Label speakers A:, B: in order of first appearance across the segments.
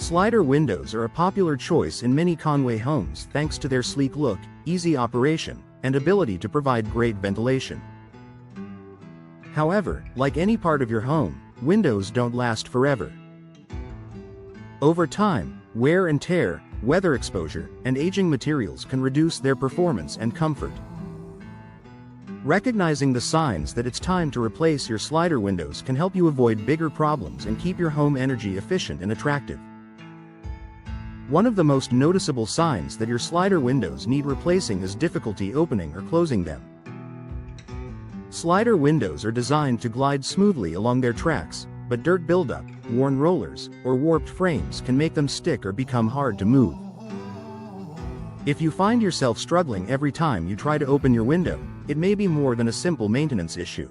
A: Slider windows are a popular choice in many Conway homes thanks to their sleek look, easy operation, and ability to provide great ventilation. However, like any part of your home, windows don't last forever. Over time, wear and tear, weather exposure, and aging materials can reduce their performance and comfort. Recognizing the signs that it's time to replace your slider windows can help you avoid bigger problems and keep your home energy efficient and attractive. One of the most noticeable signs that your slider windows need replacing is difficulty opening or closing them. Slider windows are designed to glide smoothly along their tracks, but dirt buildup, worn rollers, or warped frames can make them stick or become hard to move. If you find yourself struggling every time you try to open your window, it may be more than a simple maintenance issue.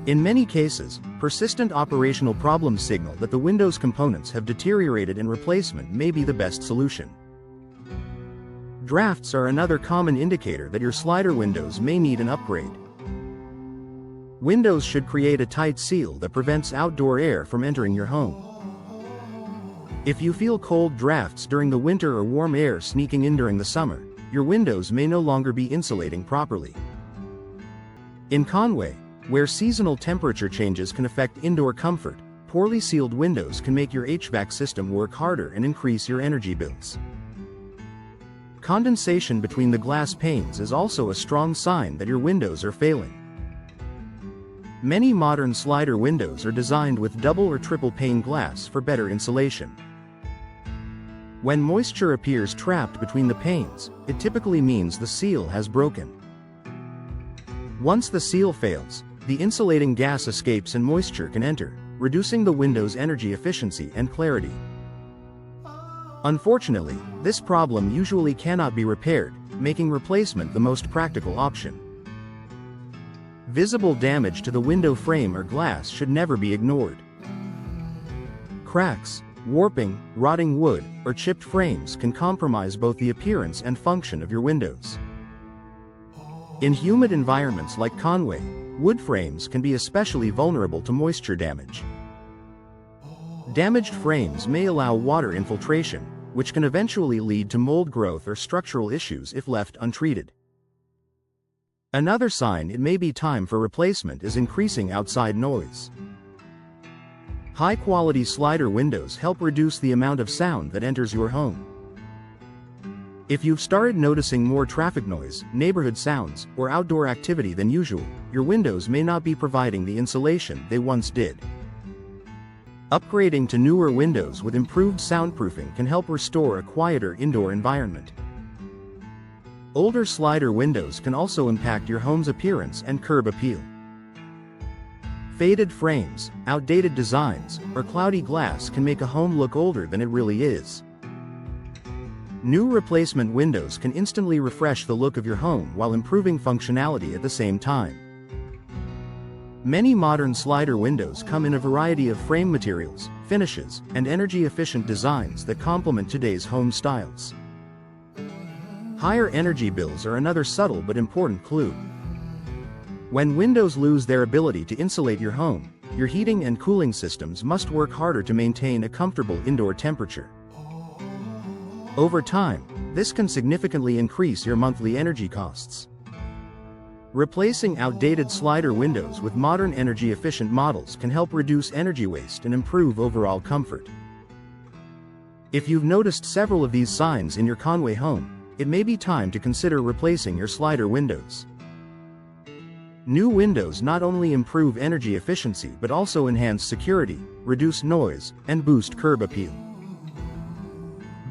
A: In many cases, persistent operational problems signal that the window's components have deteriorated and replacement may be the best solution. Drafts are another common indicator that your slider windows may need an upgrade. Windows should create a tight seal that prevents outdoor air from entering your home. If you feel cold drafts during the winter or warm air sneaking in during the summer, your windows may no longer be insulating properly. In Conway, where seasonal temperature changes can affect indoor comfort, poorly sealed windows can make your HVAC system work harder and increase your energy bills. Condensation between the glass panes is also a strong sign that your windows are failing. Many modern slider windows are designed with double or triple pane glass for better insulation. When moisture appears trapped between the panes, it typically means the seal has broken. Once the seal fails, the insulating gas escapes and moisture can enter, reducing the window's energy efficiency and clarity. Unfortunately, this problem usually cannot be repaired, making replacement the most practical option. Visible damage to the window frame or glass should never be ignored. Cracks, warping, rotting wood, or chipped frames can compromise both the appearance and function of your windows. In humid environments like Conway, wood frames can be especially vulnerable to moisture damage. Damaged frames may allow water infiltration, which can eventually lead to mold growth or structural issues if left untreated. Another sign it may be time for replacement is increasing outside noise. High-quality slider windows help reduce the amount of sound that enters your home. If you've started noticing more traffic noise, neighborhood sounds, or outdoor activity than usual, your windows may not be providing the insulation they once did. Upgrading to newer windows with improved soundproofing can help restore a quieter indoor environment. Older slider windows can also impact your home's appearance and curb appeal. Faded frames, outdated designs, or cloudy glass can make a home look older than it really is. New replacement windows can instantly refresh the look of your home while improving functionality at the same time. Many modern slider windows come in a variety of frame materials, finishes, and energy-efficient designs that complement today's home styles. Higher energy bills are another subtle but important clue. When windows lose their ability to insulate your home, your heating and cooling systems must work harder to maintain a comfortable indoor temperature. Over time, this can significantly increase your monthly energy costs. Replacing outdated slider windows with modern energy-efficient models can help reduce energy waste and improve overall comfort. If you've noticed several of these signs in your Conway home, it may be time to consider replacing your slider windows. New windows not only improve energy efficiency but also enhance security, reduce noise, and boost curb appeal.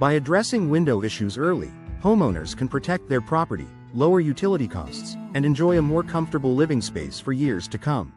A: By addressing window issues early, homeowners can protect their property, lower utility costs, and enjoy a more comfortable living space for years to come.